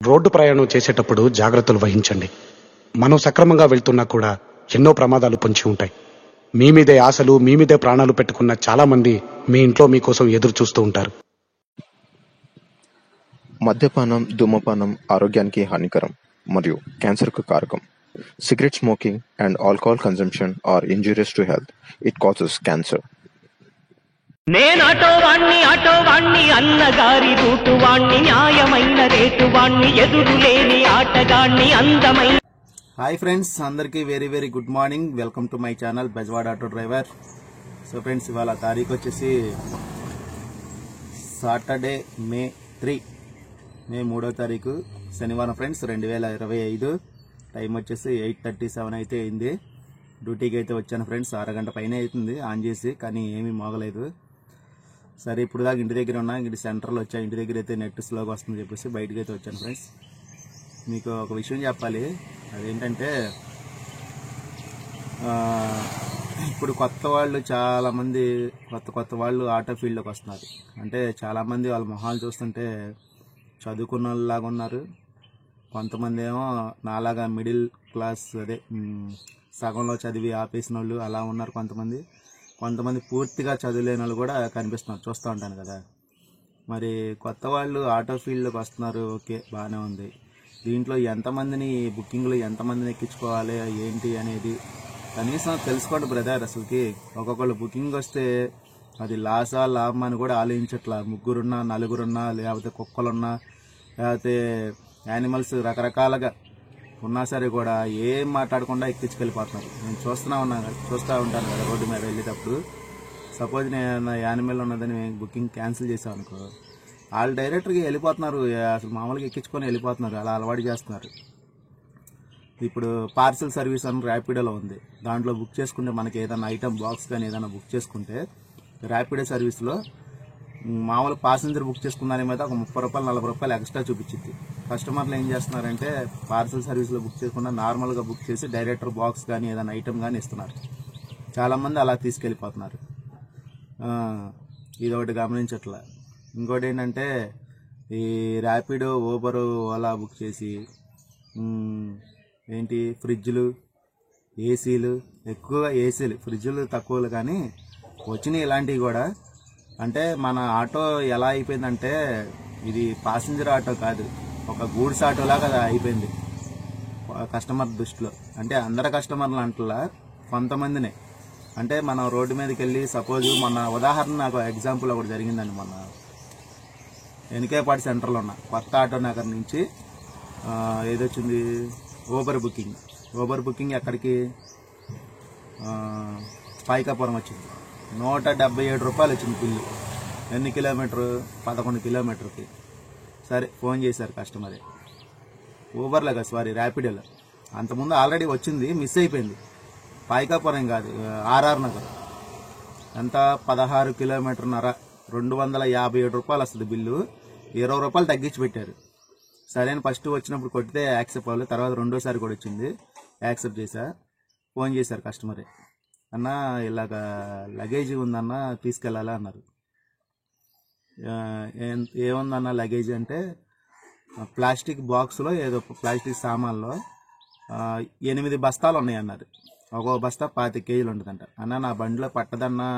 Road ప్రయాణం చేసేటప్పుడు జాగ్రత్తలు వహించండి. మనం సక్రమంగా వెళ్తున్నా కూడా ఎన్నో ప్రమాదాలు పొంచి ఉంటాయి. మీ మీదే ఆశలు, మీ మీదే ప్రాణాలు పెట్టుకున్న చాలా మంది మీ ఇంట్లో మీకోసం ఎదురు చూస్తూ ఉంటారు. మద్యపానం, ధూమపానం ఆరోగ్యానికి హానికరం మరియు క్యాన్సర్కు కారకం. Cigarette smoking and alcohol consumption are injurious to health. It causes cancer. నేనాటో వాణ్ణి అన్నగారి రూటు వాణ్ణి న్యాయమైన రేటు వాణ్ణి ఎదురులేని ఆటగాణ్ణి అందమైన. హాయ్ ఫ్రెండ్స్, అందరికీ very very good morning. Welcome to my channel Bezawada auto driver. So friends, ఇవాళ తారీఖు వచ్చేసి సాటర్డే మే 3వ తారీఖు శనివారం ఫ్రెండ్స్, 2025. టైం వచ్చేసి 8:37 అయితే అయింది. డ్యూటీకి అయితే వచ్చాను ఫ్రెండ్స్. అరగంట పైన అవుతుంది ఆన్ చేసి, కానీ ఏమీ మోగలేదు. సరే, ఇప్పుడు దాకా ఇంటి దగ్గర ఉన్నా, ఇంటి సెంటర్లో వచ్చా. ఇంటి దగ్గర అయితే నెట్ స్లోగా వస్తుందని చెప్పేసి బయటకు అయితే వచ్చాను ఫ్రెండ్స్. మీకు ఒక విషయం చెప్పాలి. అదేంటంటే, ఇప్పుడు కొత్త వాళ్ళు చాలామంది కొత్త వాళ్ళు ఆటో ఫీల్డ్లోకి వస్తున్నారు. అంటే చాలామంది వాళ్ళ మొహాలు చూస్తుంటే చదువుకున్న వాళ్ళలాగా ఉన్నారు. కొంతమంది ఏమో నాలాగా మిడిల్ క్లాస్, అదే సగంలో చదివి ఆపేసిన వాళ్ళు అలా ఉన్నారు. కొంతమంది పూర్తిగా చదువులేని వాళ్ళు కూడా కనిపిస్తున్నారు, చూస్తూ ఉంటాను కదా. మరి కొత్త వాళ్ళు ఆటో ఫీల్డ్లోకి వస్తున్నారు, ఓకే, బాగానే ఉంది. దీంట్లో ఎంతమందిని బుకింగ్లు ఎంతమందిని ఎక్కించుకోవాలి ఏంటి అనేది కనీసం తెలుసుకోండి బ్రదర్. అసలుకి ఒక్కొక్కళ్ళు బుకింగ్ వస్తే అది లాసా లాభం అని కూడా ఆలోచించట్లా. ముగ్గురున్నా, నలుగురున్నా, లేకపోతే కుక్కలున్నా, లేకపోతే యానిమల్స్ రకరకాలుగా ఉన్నా సరే కూడా ఏం మాట్లాడకుండా ఎక్కించుకెళ్ళిపోతున్నారు. నేను చూస్తూ ఉంటాను కదా రోడ్డు మీద వెళ్ళేటప్పుడు. సపోజ్ నేను యానిమల్ ఉన్నదని బుకింగ్ క్యాన్సిల్ చేసాం అనుకో, వాళ్ళు డైరెక్ట్గా వెళ్ళిపోతున్నారు. అసలు మామూలుగా ఎక్కించుకొని వెళ్ళిపోతున్నారు. అలా అలవాటు చేస్తున్నారు. ఇప్పుడు పార్సిల్ సర్వీస్ అని ర్యాపిడోలో ఉంది. దాంట్లో బుక్ చేసుకుంటే మనకి ఏదైనా ఐటమ్ బాక్స్ కానీ ఏదైనా బుక్ చేసుకుంటే ర్యాపిడో సర్వీస్లో మామూలు ప్యాసింజర్ బుక్ చేసుకున్న దాని మీద ఒక 30 రూపాయలు 40 రూపాయలు ఎక్స్ట్రా చూపించింది. కస్టమర్లు ఏం చేస్తున్నారంటే పార్సల్ సర్వీస్లో బుక్ చేయకుండా నార్మల్గా బుక్ చేసి డైరెక్టర్ బాక్స్ కానీ ఏదైనా ఐటమ్ కానీ ఇస్తున్నారు. చాలామంది అలా తీసుకెళ్ళిపోతున్నారు. ఇది ఒకటి గమనించట్లా. ఇంకోటి ఏంటంటే, ఈ ర్యాపిడో, ఊబర్, ఓలా బుక్ చేసి ఏంటి ఫ్రిడ్జ్లు, ఏసీలు, ఎక్కువగా ఏసీలు, ఫ్రిడ్జ్లు తక్కువలు, కానీ వచ్చినాయి ఇలాంటివి కూడా. అంటే మన ఆటో ఎలా అయిపోయిందంటే, ఇది ప్యాసింజర్ ఆటో కాదు, ఒక గూడ్స్ ఆటోలాగా అయిపోయింది కస్టమర్ దృష్టిలో. అంటే అందరు కస్టమర్లు అంటలా, కొంతమందినే. అంటే మనం రోడ్డు మీదకి వెళ్ళి, సపోజ్ మన ఉదాహరణ, నాకు ఎగ్జాంపుల్ ఒకటి జరిగిందండి. మొన్న ఎన్కేపాటి సెంటర్లో ఉన్న కొత్త ఆటో నగర్ నుంచి ఏదొచ్చింది, ఊబర్ బుకింగ్ ఎక్కడికి, పైకాపురం వచ్చింది. 177 రూపాయలు వచ్చింది బిల్లు. ఎన్ని కిలోమీటరు? 11 కిలోమీటర్కి. సరే, ఫోన్ చేశారు కస్టమరే. ఊబర్లో కాదు, సారీ, ర్యాపిడోలో. అంతకుముందు ఆల్రెడీ వచ్చింది, మిస్ అయిపోయింది. పైకాపురం కాదు, ఆర్ఆర్ నగర్. ఎంత? 16 కిలోమీటర్న్నర, 257 రూపాయలు వస్తుంది బిల్లు. 20 రూపాయలు తగ్గించి పెట్టారు. సరే అని ఫస్ట్ వచ్చినప్పుడు కొట్టితే యాక్సెప్ట్ అవ్వలేదు. తర్వాత రెండోసారి కూడా వచ్చింది, యాక్సెప్ట్ చేశా. ఫోన్ చేశారు కస్టమరే, అన్న ఇలాగ లగేజ్ ఉందన్న, తీసుకెళ్ళాలా అన్నారు. ఏముందన్న లగేజ్ అంటే, ప్లాస్టిక్ బాక్స్లో ఏదో ప్లాస్టిక్ సామాన్లో 8 బస్తాలు ఉన్నాయి అన్నారు. ఒక్కో బస్తా 25 కేజీలు ఉంటుందంట. అన్న నా బండిలో పట్టదన్నా,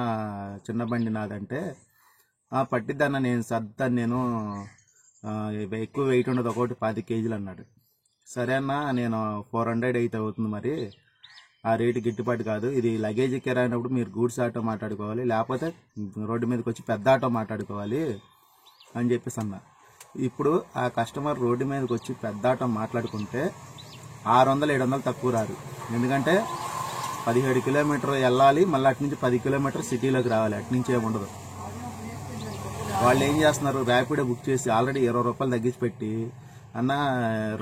చిన్న బండి నాదంటే, పట్టిద్దన్న, నేను సర్దాను, నేను ఎక్కువ వెయిట్ ఉండదు, ఒకటి 25 కేజీలు అన్నాడు. సరే అన్న, నేను 400 అయితే అవుతుంది, మరి ఆ రేటు గిట్టుబాటు కాదు. ఇది లగేజ్ కిరాయినప్పుడు మీరు గూడ్స్ ఆటో మాట్లాడుకోవాలి, లేకపోతే రోడ్డు మీదకి వచ్చి పెద్ద ఆటో మాట్లాడుకోవాలి అని చెప్పేసి అన్నా. ఇప్పుడు ఆ కస్టమర్ రోడ్డు మీదకి వచ్చి పెద్ద ఆటో మాట్లాడుకుంటే 600-700 తక్కువ రాదు. ఎందుకంటే 17 కిలోమీటర్ వెళ్ళాలి, మళ్ళీ అటు నుంచి 10 కిలోమీటర్ సిటీలోకి రావాలి. అటు నుంచి ఏముండదు. వాళ్ళు ఏం చేస్తున్నారు, ర్యాపిడో బుక్ చేసి ఆల్రెడీ 20 రూపాయలు తగ్గించి పెట్టి, అన్న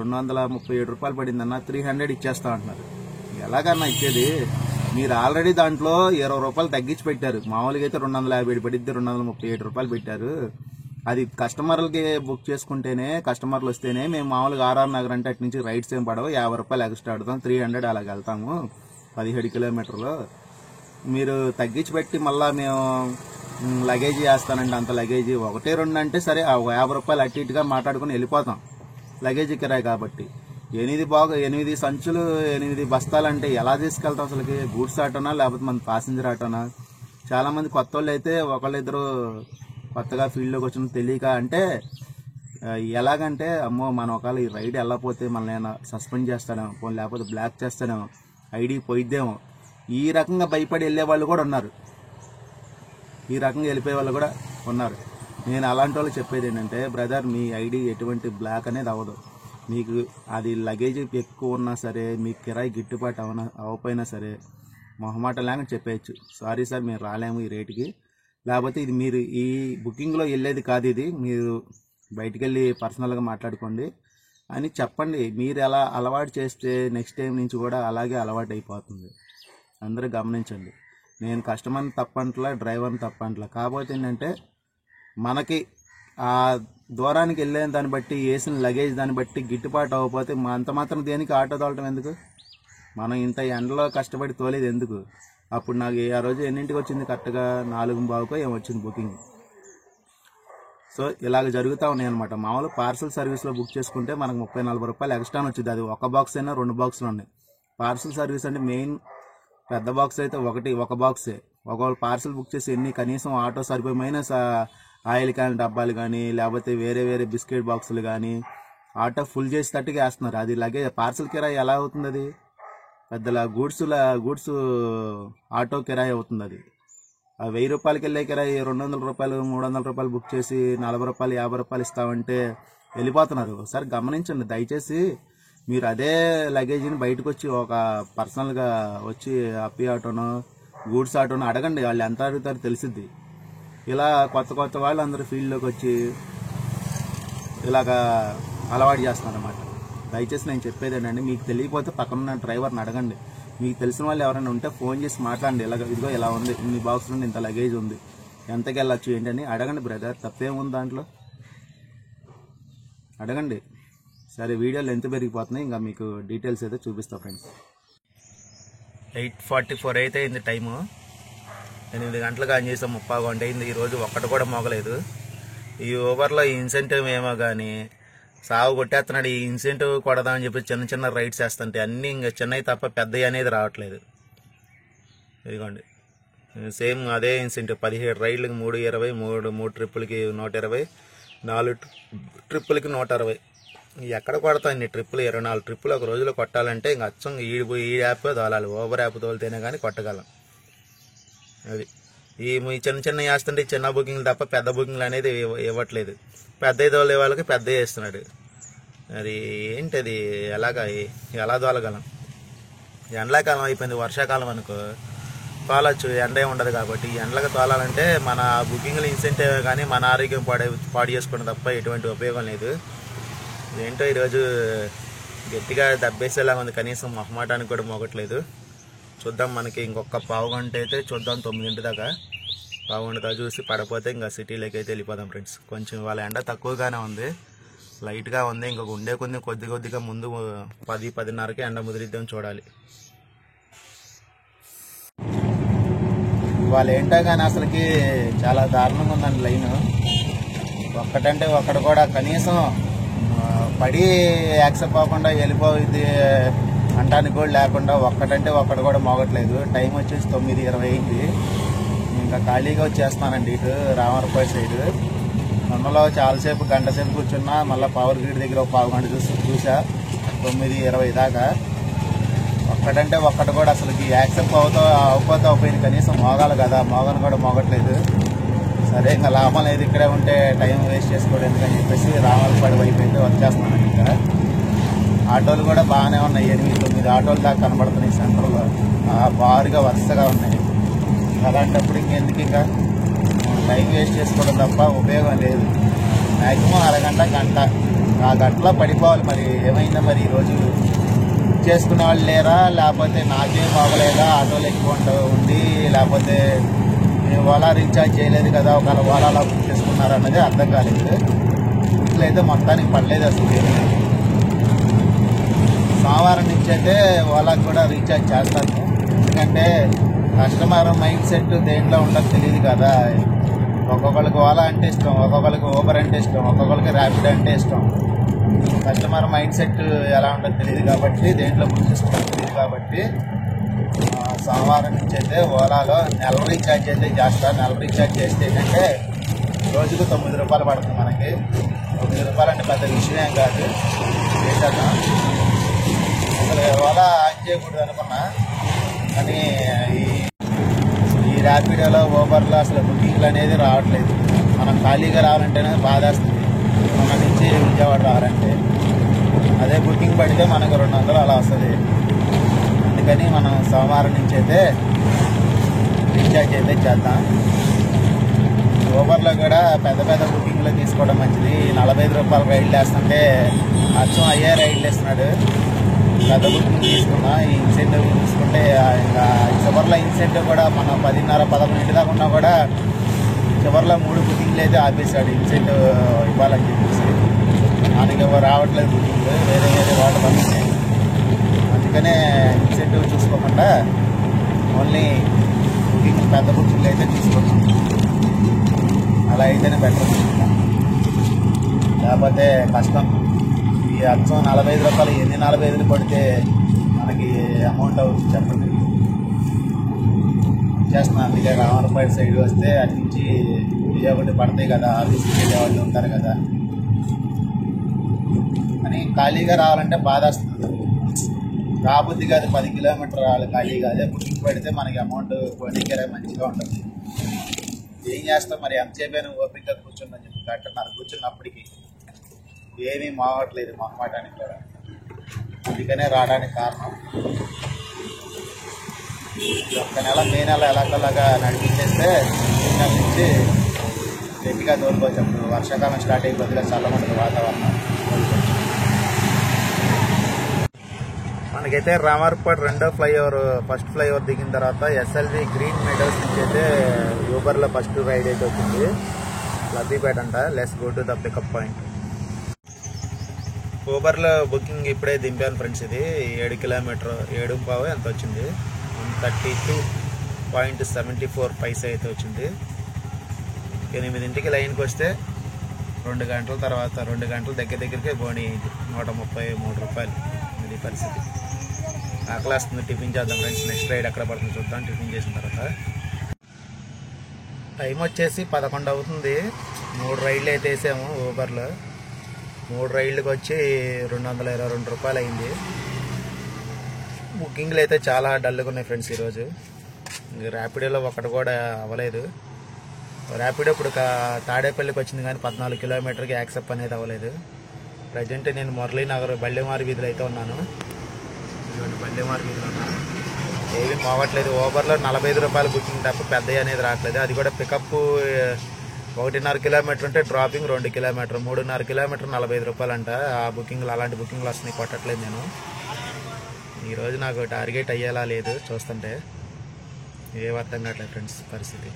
237 రూపాయలు పడిందన్న, 300 ఇచ్చేస్తా అంటున్నారు. ఎలాగన్నా ఇచ్చేది? మీరు ఆల్రెడీ దాంట్లో 20 రూపాయలు తగ్గించి పెట్టారు. మామూలుగా అయితే 257 పడిద్ది, 237 రూపాయలు పెట్టారు. అది కస్టమర్లకి బుక్ చేసుకుంటేనే, కస్టమర్లు వస్తేనే మేము మామూలుగా ఆర్ఆర్ నగర్ అంటే అటు నుంచి రైట్స్ ఏం పడవు, 50 రూపాయలు ఎక్స్ట్రా ఆడుతాం, 300 అలాగ వెళ్తాము 17 కిలోమీటర్లు. మీరు తగ్గించి పెట్టి మళ్ళీ మేము లగేజీ వేస్తానండి, అంత లగేజీ 1-2 అంటే సరే, 50 రూపాయలు అటు ఇటుగా మాట్లాడుకుని వెళ్ళిపోతాం. లగేజ్ కిరాయి కాబట్టి 8 సంచులు 8 బస్తాలు అంటే ఎలా తీసుకెళ్తాం అసలుకి? గూడ్స్ ఆటోనా లేకపోతే మన ప్యాసింజర్ ఆటోనా? చాలా మంది కొత్త వాళ్ళు అయితే ఒకళ్ళిద్దరు కొత్తగా ఫీల్డ్లోకి వచ్చిన తెలియక అంటే ఎలాగంటే అమ్మో మనం ఒకవేళ ఈ రైడ్ వెళ్ళకపోతే మనల్ని సస్పెండ్ చేస్తాడేమో, లేకపోతే బ్లాక్ చేస్తాడేమో, ఐడి పోయిద్దేమో, ఈ రకంగా భయపడి వెళ్ళే వాళ్ళు కూడా ఉన్నారు. ఈ రకంగా వెళ్ళిపోయే వాళ్ళు కూడా ఉన్నారు. నేను అలాంటి వాళ్ళు చెప్పేది ఏంటంటే, బ్రదర్ మీ ఐడి ఎటువంటి బ్లాక్ అనేది అవ్వదు. మీకు అది లగేజ్ ఎక్కువ ఉన్నా సరే, మీ కిరాయి గిట్టుబాటు అవ్వకపోయినా సరే మొహమాట లేకుండా చెప్పేయచ్చు, సారీ సార్ మేము రాలేము ఈ రేటుకి, లేకపోతే ఇది మీరు ఈ బుకింగ్లో వెళ్ళేది కాదు, ఇది మీరు బయటికి వెళ్ళి పర్సనల్గా మాట్లాడుకోండి అని చెప్పండి. మీరు ఎలా అలవాటు చేస్తే నెక్స్ట్ టైం నుంచి కూడా అలాగే అలవాటు అయిపోతుంది. అందరూ గమనించండి. నేను కస్టమర్ని తప్పంట్లా, డ్రైవర్ని తప్పంట్లా. కాకపోతే ఏంటంటే మనకి ఆ దూరానికి వెళ్ళే దాన్ని బట్టి, వేసిన లగేజ్ దాన్ని బట్టి గిట్టుబాటు అవ్వకపోతే అంత మాత్రం దేనికి ఆటో తోలటం ఎందుకు? మనం ఇంత ఎండలో కష్టపడి తోలేది ఎందుకు? అప్పుడు నాకు ఆ రోజు ఎన్నింటికి వచ్చింది? కరెక్ట్గా 4:15 ఏమో వచ్చింది బుకింగ్. సో ఇలాగ జరుగుతూ ఉన్నాయి అనమాట. మామూలు పార్సల్ సర్వీస్లో బుక్ చేసుకుంటే మనకు 30-40 రూపాయలు ఎక్స్ట్రా వచ్చింది. అది ఒక బాక్స్ అయినా 2 బాక్సులు ఉన్నాయి. పార్సల్ సర్వీస్ అంటే మెయిన్ పెద్ద బాక్స్ అయితే ఒక బాక్సే. ఒకవేళ పార్సల్ బుక్ చేసి కనీసం ఆటో సరిపోయిన ఆయిల్ క్యాన్ డబ్బాలు కానీ, లేకపోతే వేరే బిస్కెట్ బాక్సులు కానీ ఆటో ఫుల్ చేసి తట్టుగా వేస్తున్నారు. అది లగేజ్ పార్సల్ కిరాయి ఎలా అవుతుంది? అది పెద్దలా గూడ్స్ ఆటో కిరాయి అవుతుంది. అది 1000 రూపాయలకి వెళ్ళే కిరాయి 200 రూపాయలు 300 రూపాయలు బుక్ చేసి 40 రూపాయలు 50 రూపాయలు ఇస్తామంటే వెళ్ళిపోతున్నారు. ఒకసారి గమనించండి దయచేసి. మీరు అదే లగేజీని బయటకు వచ్చి ఒక పర్సనల్గా వచ్చి అప్పి ఆటోనో గూడ్స్ ఆటోనో అడగండి, వాళ్ళు ఎంత అడుగుతారో తెలిసిద్ది. ఇలా కొత్త వాళ్ళు అందరూ ఫీల్డ్లోకి వచ్చి ఇలాగా అలవాటు చేస్తున్నారు అన్నమాట. దయచేసి నేను చెప్పేది ఏంటంటే, మీకు తెలియకపోతే పక్కన డ్రైవర్ని అడగండి. మీకు తెలిసిన వాళ్ళు ఎవరైనా ఉంటే ఫోన్ చేసి మాట్లాడండి. ఇదిగో ఇలా ఉంది, ఇన్ని బాక్స్ నుండి ఇంత లగేజ్ ఉంది, ఎంతకి వెళ్ళచ్చు ఏంటని అడగండి బ్రదర్. తప్పేముంది దాంట్లో? అడగండి. సరే, వీడియోలు ఎంత పెరిగిపోతున్నాయి, ఇంకా మీకు డీటెయిల్స్ అయితే చూపిస్తా ఫ్రెండ్స్. 8:44 అయితే అయింది టైము. 8 గంటలకు ఆన్ చేసాం, 30 గంట అయింది. ఈరోజు ఒక్కటి కూడా మోగలేదు. ఈ ఊబర్లో ఈ ఇన్సెంటివ్ ఏమో కానీ సాగు కొట్టేస్తున్నాడు. ఈ ఇన్సెంటివ్ కొడదామని చెప్పి చిన్న రైడ్స్ వేస్తుంటే అన్నీ ఇంకా చిన్నవి తప్ప పెద్దవి అనేది రావట్లేదు. ఇదిగోండి సేమ్ అదే ఇన్సెంటివ్. 17 రైడ్లకి 320, 3 ట్రిప్పులకి 120, 4 ట్రిప్పులకి 160. ఎక్కడ కొడతాం ఇన్ని ట్రిప్పులు? 24 ట్రిప్పులు ఒక రోజులో కొట్టాలంటే ఇంకా అచ్చం ఈ యాప్ తోలాలి. ఊబర్ యాప్ తోలితేనే కానీ కొట్టగలం. అది ఈ చిన్న వేస్తుంటే చిన్న బుకింగ్లు తప్ప పెద్ద బుకింగ్లు అనేది ఇవ్వట్లేదు. పెద్ద తోలే వాళ్ళకి పెద్ద వేస్తున్నాడు. అది ఏంటి? అది ఎలా తోలగలం? ఎండాకాలం అయిపోయింది, వర్షాకాలం అనుకో తోలచ్చు, ఎండే ఉండదు కాబట్టి. ఎండలకు తోలాలంటే మన బుకింగ్లు ఇన్సెంటివ్ కానీ మన ఆరోగ్యం పాడు చేసుకోవడం తప్ప ఎటువంటి ఉపయోగం లేదు. ఏంటో ఈరోజు గట్టిగా దబ్బేసేలా ఉంది. కనీసం మొహమాటానికి కూడా మోగట్లేదు. చూద్దాం, మనకి ఇంకొక పావు గంట అయితే చూద్దాం. 9 దాకా పావు గంట చూసి పడపోతే ఇంకా సిటీలోకి అయితే వెళ్ళిపోదాం ఫ్రెండ్స్. కొంచెం వాళ్ళ ఎండ తక్కువగానే ఉంది, లైట్గా ఉంది. ఇంకొక ఉండే కొద్దిగా ముందు 10-10:30కి ఎండ ముదిరిద్దాం, చూడాలి. వాళ్ళు ఏంటో కానీ అసలుకి చాలా దారుణంగా ఉందండి లైన్. ఒక్కటంటే ఒక్కడు కూడా కనీసం పడి యాక్సెప్ట్ అవ్వకుండా వెళ్ళిపోయింది అంటానికి కూడా లేకుండా ఒక్కటంటే ఒక్కడు కూడా మోగట్లేదు. టైం వచ్చేసి 9:20 అయింది. ఇంకా ఖాళీగా వచ్చేస్తానండి ఇటు రామరపాయ సైడ్. నన్నలో చాలాసేపు గంట సేపు కూర్చున్నా, మళ్ళీ పవర్ గ్రిడ్ దగ్గర ఒక పావు గంట చూసా 9:20 దాకా. ఒక్కటంటే ఒక్కటి కూడా అసలుకి యాక్సెప్ట్ అవ్వకపోయింది. కనీసం మోగాలి కదా, మోగను కూడా మోగట్లేదు. సరే, ఇంకా లాభం లేదు ఇక్కడే ఉంటే టైం వేస్ట్ చేసుకోవడం ఎందుకని చెప్పేసి రామరపాడు వైపు అయితే వచ్చేస్తున్నాను. ఇంకా ఆటోలు కూడా బాగానే ఉన్నాయి. 8-9 ఆటోలు దాకా కనబడుతున్నాయి సెంటర్లో, బారుగా వరుసగా ఉన్నాయి. అలాంటప్పుడు ఇంకెందుకు ఇంకా టైం వేస్ట్ చేసుకోవడం తప్ప ఉపయోగం లేదు. మ్యాక్సిమం అరగంట గంట ఆ గంటలో పడిపోవాలి. మరి ఏమైందా మరి ఈరోజు చేసుకునే వాళ్ళు లేరా, లేకపోతే నాకేం బాగలేదా, ఆటోలు ఎక్కువ ఉండి, లేకపోతే ఓలా రీఛార్జ్ చేయలేదు కదా, ఒకవేళ ఓలాలా బుక్ చేసుకున్నారు అన్నది అర్థం కాలేదు. ఇట్లయితే మొత్తానికి పడలేదు అసలు. సోమవారం నుంచి అయితే ఓలాకి కూడా రీఛార్జ్ చేస్తాను. ఎందుకంటే కస్టమర్ మైండ్ సెట్ దేంట్లో ఉండదు తెలియదు కదా. ఒక్కొక్కరికి ఓలా అంటే ఇష్టం, ఒక్కొక్కరికి ఊబర్ అంటే ఇష్టం, ఒక్కొక్కరికి ర్యాపిడ్ అంటే ఇష్టం. కస్టమర్ మైండ్ సెట్ ఎలా ఉంటుందో తెలియదు కాబట్టి, దేంట్లో బుక్ చేసుకోవాలో తెలియదు కాబట్టి సోమవారం నుంచి అయితే ఓలాలో నెల రీఛార్జ్ అయితే చేస్తాను. నెల రీఛార్జ్ చేస్తే ఏంటంటే రోజుకు 9 రూపాయలు పడుతుంది మనకి. 9 రూపాయలు అంటే పెద్ద విషయం ఏం కాదు, చేసేద్దాం. అసలు ఓలా ఆన్ చేయకూడదు అనుకున్నా, కానీ ఈ ర్యాపిడోలో ఊబర్లో అసలు బుకింగ్లు అనేది రావట్లేదు. మనం ఖాళీగా రావాలంటేనే బాధేస్తుంది. మన నుంచి విజయవాడ రావాలంటే అదే బుకింగ్ పడితే మనకు 200 అలా వస్తుంది. అందుకని మనం సోమవారం నుంచి అయితే రీఛార్జ్ అయితే చేద్దాం. ఊబర్లో కూడా పెద్ద పెద్ద బుకింగ్లు తీసుకోవడం మంచిది. 45 రూపాయలు రైడ్లు వేస్తుంటే అచ్చం అయ్యే రైడ్లు వేస్తున్నాడు. పెద్ద బుకింగ్ తీసుకున్నా, ఈ ఇన్సెంటివ్ తీసుకుంటే ఇంకా చివరిలో ఇన్సెంటివ్ కూడా మనం 10:30-11 దాకా ఉన్నా కూడా చివరిలో 3 బుకింగ్లు అయితే ఆపేశాడు ఇన్సెంటివ్ ఇవ్వాలని చెప్పేసి. మనకి రావట్లేదు బుకింగ్లు, వేరే వాళ్ళ పని. అందుకనే ఇన్సెంటివ్ చూసుకోకుండా ఓన్లీ బుకింగ్ పెద్ద బుకింగ్లు అయితే తీసుకుంటాం. అలా అయితేనే బెటర్, లేకపోతే కష్టం. ఈ అచ్చం 45 రూపాయలు ఎన్ని 45 పడితే మనకి అమౌంట్ అవుతుంది చెప్పండి. చేస్తున్నాను. అందుకే రామరపేట సైడ్ వస్తే అటు నుంచి ఒకటి పడతాయి కదా, ఆఫీస్కి వెళ్ళే వాళ్ళు ఉంటారు కదా అని. ఖాళీగా రావాలంటే బాధ వస్తుంది, రాబుద్ది కాదు. 10 కిలోమీటర్ రావాలి ఖాళీగా. అదే బుకింగ్ పెడితే మనకి అమౌంట్ కొనికే మంచిగా ఉంటుంది. ఏం చేస్తాం మరి, ఎంతసేపు ఓపికగా కూర్చుందని చెప్పి కట్టున్నారు. కూర్చున్నప్పటికీ ఏమీ మావట్లేదు మొహమాటానికి కూడా. అందుకనే రావడానికి కారణం. ఒక్క నెల మే నెల ఎలాగలాగా నడిపించేస్తే జూన్ నెల నుంచి గట్టిగా తోలుకోవచ్చు. అప్పుడు వర్షాకాలం స్టార్ట్ అయిపోతుంది, చల్లమంటుంది వాతావరణం. మనకైతే రామర్పేట రెండో ఫ్లైఓవర్, ఫస్ట్ ఫ్లైఓవర్ దిగిన తర్వాత ఎస్ఎల్వి గ్రీన్ మెడోస్ నుంచి అయితే ఊబర్లో ఫస్ట్ రైడ్ అయితే వచ్చింది. లబ్బీపేట అంట. Let's go to the pickup point. ఊబర్లో బుకింగ్ ఇప్పుడే దింపాను ఫ్రెండ్స్. ఇది 7 కిలోమీటర్ 7.5 ఎంత వచ్చింది, 132.74 పైసా అయితే వచ్చింది. 8ంటికి లైన్కి వస్తే 2 గంటల తర్వాత 2 గంటల దగ్గరికి పోనీ 133 రూపాయలు. ఇది పరిస్థితి. ఆకలేస్తుంది, టిఫిన్ చేద్దాం ఫ్రెండ్స్. నెక్స్ట్ రైడ్ ఎక్కడ పడుతుంది చూద్దాం టిఫిన్ చేసిన తర్వాత. టైం వచ్చేసి 11 అవుతుంది. 3 రైడ్లు అయితే వేసాము ఊబర్లో. 3 రైళ్ళకి వచ్చి 222 రూపాయలు అయింది. బుకింగ్లు అయితే చాలా డల్గా ఉన్నాయి ఫ్రెండ్స్ ఈరోజు. ర్యాపిడోలో ఒకటి కూడా అవ్వలేదు. ర్యాపిడో ఇప్పుడు తాడేపల్లికి వచ్చింది కానీ 14 కిలోమీటర్కి యాక్సెప్ట్ అనేది అవ్వలేదు. ప్రజెంట్ నేను మురళీనగర్ బళ్ళేమారి వీధిలో అయితే ఉన్నాను. బళ్ళేమారి వీధిలో ఉన్నాను. ఏమీ పోవట్లేదు. ఓవర్లో 45 రూపాయలు బుకింగ్ తప్ప పెద్ద అనేది రావట్లేదు. అది కూడా పికప్ 1.5 కిలోమీటర్ ఉంటే డ్రాపింగ్ 2 కిలోమీటర్, 3.5 కిలోమీటర్ 45 రూపాయలు అంట. ఆ బుకింగ్లు అలాంటి బుకింగ్లు వస్తున్నాయి, కొట్టట్లేదు నేను. ఈరోజు నాకు టార్గెట్ అయ్యేలా లేదు చూస్తుంటే, ఏం అర్థం కావట్లేదు ఫ్రెండ్స్ పరిస్థితి.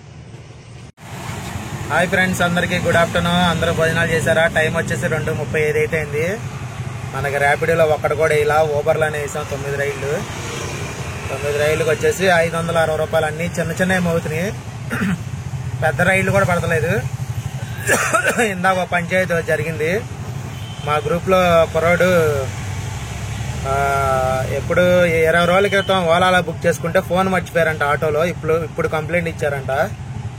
హాయ్ ఫ్రెండ్స్, అందరికీ గుడ్ ఆఫ్టర్నూన్. అందరూ భోజనాలు చేశారా? టైం వచ్చేసి 2:35 అయితే అయింది. మనకి ర్యాపిడోలో ఒక్కటి కూడా ఇలా ఊబర్లోనే వేసాం 9 రైళ్ళు. 9 రైళ్ళకి వచ్చేసి 560 రూపాయలు. అన్నీ చిన్న చిన్నవి అవుతున్నాయి, పెద్ద రైళ్ళు కూడా పడతలేదు. ఇందాక పంచాయతీ జరిగింది మా గ్రూప్లో. కుర్రాడు ఎప్పుడు 20 రోజుల క్రితం ఓలాలో బుక్ చేసుకుంటే ఫోన్ మర్చిపోయారంట ఆటోలో. ఇప్పుడు కంప్లైంట్ ఇచ్చారంట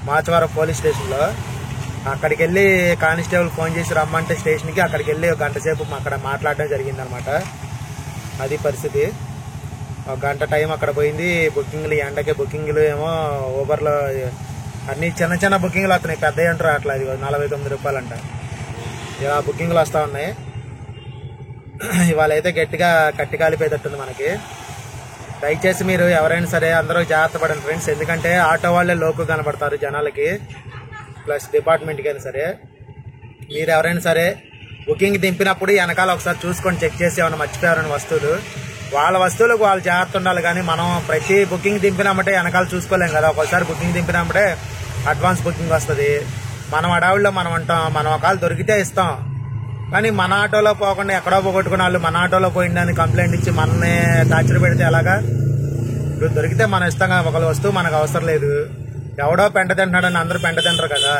మాచవరం పోలీస్ స్టేషన్లో. అక్కడికి వెళ్ళి కానిస్టేబుల్ ఫోన్ చేసి రమ్మంటే స్టేషన్కి అక్కడికి వెళ్ళి 1 గంట సేపు అక్కడ మాట్లాడడం జరిగిందనమాట. అది పరిస్థితి. 1 గంట టైం అక్కడ పోయింది. బుకింగ్లు ఎండకే బుకింగ్లు ఏమో ఊబర్లో అన్ని చిన్న చిన్న బుకింగ్లు వస్తున్నాయి, పెద్ద అంటారు అట్లా. అది 49 రూపాయలు అంట. ఇలా బుకింగ్లు వస్తూ ఉన్నాయి. ఇవాళ అయితే గట్టిగా కట్టి కాలిపోయేటట్టుంది మనకి. దయచేసి మీరు ఎవరైనా సరే అందరూ జాగ్రత్త పడండి ఫ్రెండ్స్. ఎందుకంటే ఆటో వాళ్ళే లోకు కనబడతారు జనాలకి, ప్లస్ డిపార్ట్మెంట్కి అయినా సరే. మీరు ఎవరైనా సరే బుకింగ్ దింపినప్పుడు వెనకాల ఒకసారి చూసుకొని చెక్ చేసి ఏమైనా మర్చిపోయారని వస్తువులు, వాళ్ళ వస్తువులకు వాళ్ళు జాగ్రత్త ఉండాలి. కానీ మనం ప్రతి బుకింగ్ దింపినామంటే వెనకాల చూసుకోలేం కదా. ఒకసారి బుకింగ్ దింపినామంటే అడ్వాన్స్ బుకింగ్ వస్తుంది. మనం అడవుల్లో మనం అంటాం, మనం ఒకవేళ దొరికితే ఇస్తాం. కానీ మన ఆటోలో పోకుండా ఎక్కడో పోగొట్టుకున్న వాళ్ళు మన ఆటోలో పోయిందని కంప్లైంట్ ఇచ్చి మనల్ని టార్చర్ పెడితే ఎలాగా? ఇప్పుడు దొరికితే మనం ఇస్తాం కదా, ఒకళ్ళ వస్తువు మనకు అవసరం లేదు. ఎవడో పెంట తింటున్నాడని అందరూ పెంట తింటారు కదా.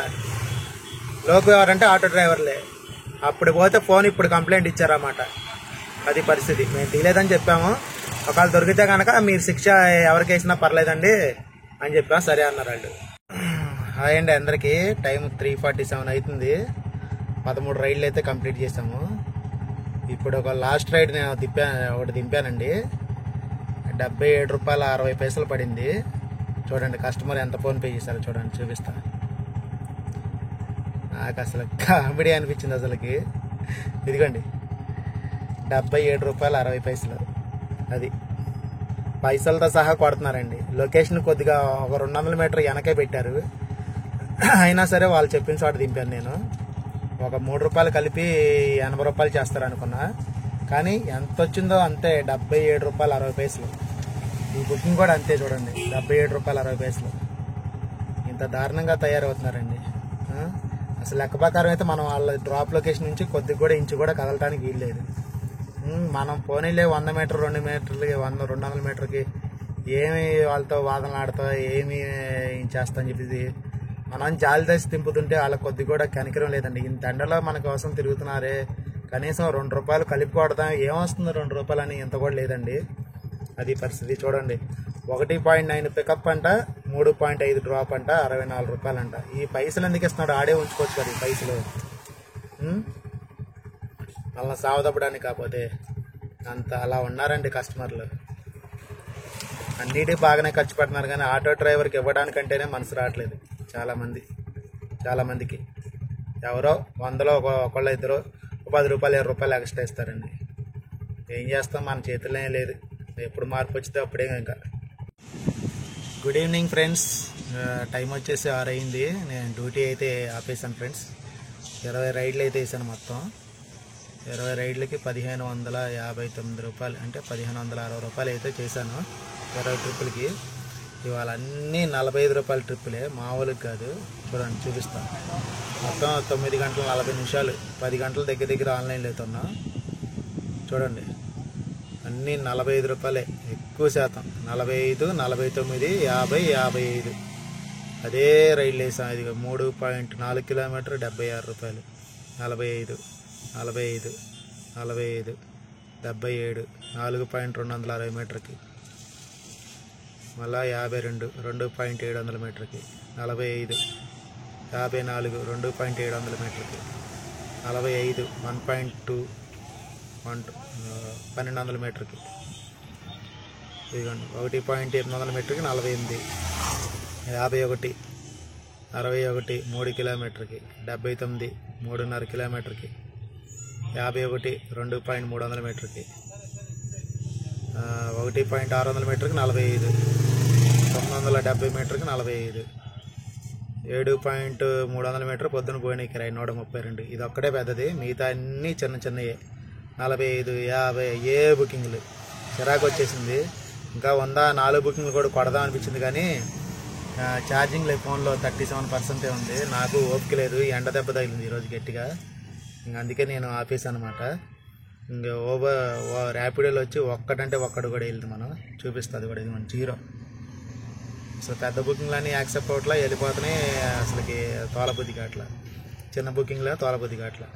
లోపు ఎవరంటే ఆటో డ్రైవర్లే. అప్పుడు పోతే ఫోన్ ఇప్పుడు కంప్లైంట్ ఇచ్చారన్నమాట. అది పరిస్థితి. మేము తీయలేదని చెప్పాము. ఒకవేళ దొరికితే కనుక మీరు శిక్ష ఎవరికి వేసినా పర్లేదండి అని చెప్పాము. సరే అన్నారు వాళ్ళు. హాయ్ అండి అందరికీ. టైం 3:47 అవుతుంది. 13 రైడ్లు అయితే కంప్లీట్ చేసాము. ఇప్పుడు ఒక లాస్ట్ రైడ్ నేను ఒకటి దింపానండి. 77 రూపాయల 60 పైసలు పడింది. చూడండి కస్టమర్ ఎంత ఫోన్ పే చేశారో చూడండి, చూపిస్తా. నాకు అసలు కామెడీ అనిపించింది అసలుకి. ఇదిగోండి 77 రూపాయల 60 పైసలు. అది పైసలతో సహా కొడుతున్నారండి. లొకేషన్ కొద్దిగా ఒక 200 మీటర్ వెనకే పెట్టారు. అయినా సరే వాళ్ళు చెప్పిన చోట దింపాను నేను. ఒక 3 రూపాయలు కలిపి 80 రూపాయలు చేస్తారు అనుకున్నా, కానీ ఎంత వచ్చిందో అంతే 77 రూపాయల 60 పైసలు. ఈ బుకింగ్ కూడా అంతే చూడండి, 77 రూపాయల 60 పైసలు. ఇంత దారుణంగా తయారవుతున్నారండి. అసలు లెక్క ప్రకారం అయితే మనం వాళ్ళ డ్రాప్ లొకేషన్ నుంచి కొద్దిగా కూడా ఇంచు కూడా కదలటానికి వీల్లేదు. మనం పోనీలే 100 మీటర్ 2 మీటర్లకి 200 మీటర్కి ఏమి వాళ్ళతో వాదనలు ఆడతా ఏమి చేస్తా అని చెప్పేసి మనం జాలి దశ తింపుతుంటే వాళ్ళకి కొద్ది కూడా కనికరం లేదండి. ఇంత ఎండలో మన కోసం తిరుగుతున్నారే, కనీసం 2 రూపాయలు కలిపి కొడతాం, ఏమొస్తుంది 2 రూపాయలు అని ఇంత కూడా లేదండి. అది పరిస్థితి చూడండి. 1.9 పికప్ అంట, 3.5 డ్రాప్ అంట, 64 రూపాయలు అంట. ఈ పైసలు ఎందుకు ఇస్తున్నాడు? ఆడే ఉంచుకోవచ్చు కదా ఈ పైసలు. వాళ్ళని సావదప్పడానికి కాకపోతే అంత అలా ఉన్నారండి కస్టమర్లు. అన్నిటికీ బాగానే ఖర్చు పెడుతున్నారు, కానీ ఆటో డ్రైవర్కి ఇవ్వడానికంటేనే మనసు రావట్లేదు చాలా మందికి. ఎవరో 100లో ఒకళ్ళ ఇద్దరు 10 రూపాయలు 20 రూపాయలు ఎక్స్ట్రా ఇస్తారండి. ఏం చేస్తాం, మన చేతుల్లో లేదు. ఎప్పుడు మార్పు వచ్చితే అప్పుడే. ఇంకా గుడ్ ఈవినింగ్ ఫ్రెండ్స్. టైం వచ్చేసి 6 అయింది. నేను డ్యూటీ అయితే ఆపేసాను ఫ్రెండ్స్. 20 రైడ్లు అయితే వేసాను. మొత్తం 20 రైడ్లకి 1559 రూపాయలు, అంటే 1560 రూపాయలు అయితే చేశాను 20 ట్రిప్పులకి. ఇవాళ అన్నీ 45 రూపాయల ట్రిప్పులే, మామూలుగా కాదు. చూడండి చూపిస్తాను. మొత్తం 9 గంటల 40 నిమిషాలు, 10 గంటల దగ్గర ఆన్లైన్లో అవుతున్నా. చూడండి అన్నీ 45 రూపాయలే, ఎక్కువ శాతం 45, 49, 50, 55 అదే రైళ్ళు వేసాం. ఇది 3.4 కిలోమీటర్ 76 రూపాయలు, 45, 45, 45, 77, 4.260 మీటర్కి, మళ్ళా 52, 2.700 మీటర్కి, 45, 54, 2.700 మీటర్కి, 45, 1.2, 1200 మీటర్కి. ఇదిగోండి 1.800 మీటర్కి 48, 51, 61, 3 కిలోమీటర్కి, 79, 3.5 కిలోమీటర్కి, 51, 2.300 మీటర్కి, 1.600 మీటర్కి 45, 970 మీటర్కి 45, 7.300 మీటర్ పొద్దున పోయిన కిరాయి 132. ఇది ఒక్కటే పెద్దది, మిగతా అన్నీ చిన్నయే. 45, 50 ఏ బుకింగ్లు. చిరాకు వచ్చేసింది. ఇంకా 4 బుకింగ్లు కూడా కొడదాం అనిపించింది, కానీ ఛార్జింగ్ లేదు ఫోన్లో, 37% ఉంది. నాకు ఓపిక లేదు, ఎండ దెబ్బ తగిలింది ఈరోజు గట్టిగా. ఇంక అందుకే నేను ఆపేసాను అనమాట. ఇంకా ర్యాపిడోలో వచ్చి ఒక్కటంటే ఒక్కడు కూడా వెళ్తుంది. మనం చూపిస్తుంది కూడా, ఇది మన 0. అసలు పెద్ద బుకింగ్లు అన్నీ యాక్సెప్ట్ అవట్లా, వెళ్ళిపోతున్నాయి. అసలుకి తోలబుద్ధి కావట్లా, చిన్న బుకింగ్లో తోలబుద్ధి కావట్లా.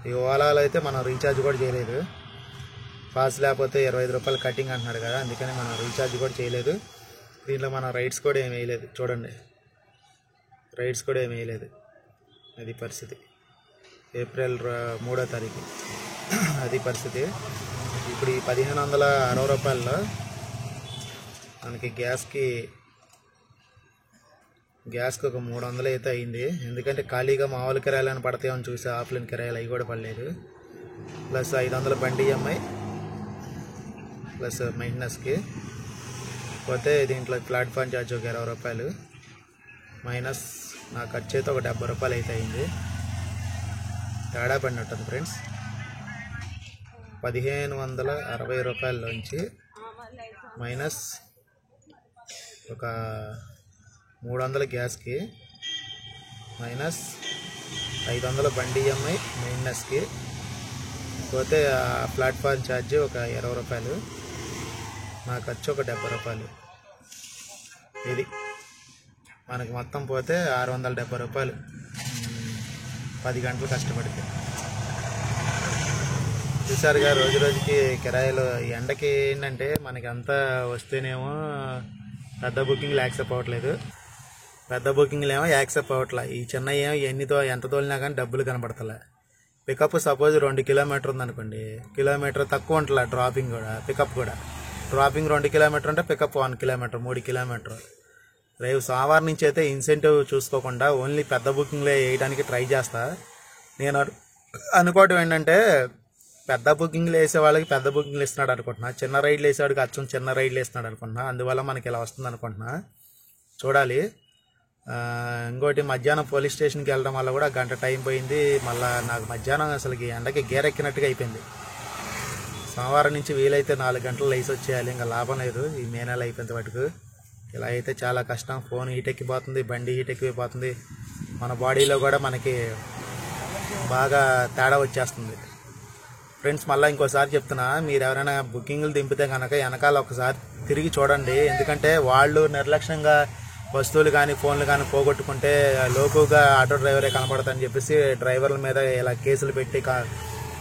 ఈ ఓలాలో అయితే మనం రీఛార్జ్ కూడా చేయలేదు. పాస్ లేకపోతే 25 రూపాయలు కటింగ్ అంటున్నాడు కదా, అందుకని మనం రీఛార్జ్ కూడా చేయలేదు. దీంట్లో మనం రైడ్స్ కూడా ఏమి వేయలేదు. చూడండి రైడ్స్ కూడా ఏమి వేయలేదు. అది పరిస్థితి. ఏప్రిల్ 3వ తారీఖు అది పరిస్థితి. ఇప్పుడు ఈ 1560 రూపాయల్లో మనకి గ్యాస్కి ఒక 300 అయితే అయింది. ఎందుకంటే ఖాళీగా మామూలు కిరాయిలను పడతాయని చూసి ఆఫ్లైన్ కిరాయిలు అవి కూడా పడలేదు. ప్లస్ 500 బండి EMI ప్లస్ మెయింటెనెన్స్కి పోతే దీంట్లో ప్లాట్ఫామ్ ఛార్జ్ ఒక 20 రూపాయలు మైనస్ నా ఖర్చు అయితే ఒక 70 రూపాయలు అయితే అయింది. తేడా పడినట్టుంది ఫ్రెండ్స్. 1560 రూపాయల్లోంచి మైనస్ ఒక 300 గ్యాస్కి, మైనస్ 500 బండి EMI మెయింటెనెన్స్కి పోతే ప్లాట్ఫామ్ ఛార్జ్ ఒక 20 రూపాయలు, నా ఖర్చు ఒక 70 రూపాయలు. ఇది మనకి మొత్తం పోతే 670 రూపాయలు 10 గంటలు కష్టపడితే. చూసారుగా రోజు రోజుకి కిరాయిలు ఎండకి ఏంటంటే మనకి అంతా వస్తేనేమో పెద్ద బుకింగ్లు యాక్సెప్ట్ అవ్వట్లేదు, పెద్ద బుకింగ్లు ఏమో యాక్సెప్ట్ అవ్వట్లే. ఈ చిన్న ఏమో ఎంత తోలినా కానీ డబ్బులు కనపడతలే. పికప్ సపోజ్ 2 కిలోమీటర్ ఉందనుకోండి, కిలోమీటర్ తక్కువ ఉంటుందా డ్రాపింగ్ కూడా, పికప్ కూడా. డ్రాపింగ్ 2 కిలోమీటర్ అంటే పికప్ 1 కిలోమీటర్, 3 కిలోమీటర్. రేపు సోమవారం నుంచి అయితే ఇన్సెంటివ్ చూసుకోకుండా ఓన్లీ పెద్ద బుకింగ్లే వేయడానికి ట్రై చేస్తా. నేను అనుకోవటం ఏంటంటే పెద్ద బుకింగ్లు వేసే వాళ్ళకి పెద్ద బుకింగ్లు ఇస్తున్నాడు అనుకుంటున్నా, చిన్న రైడ్లు వేసేవాడికి అచ్చం చిన్న రైడ్లు వేస్తున్నాడు అనుకుంటున్నా. అందువల్ల మనకి ఇలా వస్తుంది అనుకుంటున్నా, చూడాలి. ఇంకోటి మధ్యాహ్నం పోలీస్ స్టేషన్కి వెళ్ళడం వల్ల కూడా గంట టైం పోయింది. మళ్ళీ నాకు మధ్యాహ్నం అసలుకి ఎండకి గేరెక్కినట్టుగా అయిపోయింది. సోమవారం నుంచి వీలైతే 4 గంటలు లేసి వచ్చేయాలి, ఇంకా లాభం లేదు. ఈ మే నెల అయిపోయింది వాటికి. ఇలా అయితే చాలా కష్టం. ఫోన్ హీట్ ఎక్కిపోతుంది, బండి హీట్ ఎక్కిపోతుంది, మన బాడీలో కూడా మనకి బాగా తేడా వచ్చేస్తుంది. ఫ్రెండ్స్ మళ్ళీ ఇంకోసారి చెప్తున్నా, మీరు ఎవరైనా బుకింగ్లు దింపితే కనుక వెనకాల ఒకసారి తిరిగి చూడండి. ఎందుకంటే వాళ్ళు నిర్లక్ష్యంగా వస్తువులు కానీ ఫోన్లు కానీ పోగొట్టుకుంటే లోకుగా ఆటో డ్రైవరే కనపడతారని చెప్పేసి డ్రైవర్ల మీద ఇలా కేసులు పెట్టి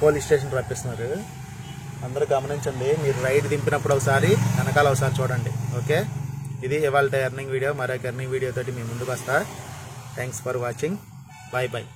పోలీస్ స్టేషన్ రప్పిస్తున్నారు. అందరూ గమనించండి, మీరు రైడ్ దింపినప్పుడు ఒకసారి వెనకాల ఒకసారి చూడండి. ఓకే, ఇది ఇవాళ ఎర్నింగ్ వీడియో. మరొక ఎర్నింగ్ వీడియో తోటి మీ ముందుకు వస్తా. Thanks for watching. Bye bye.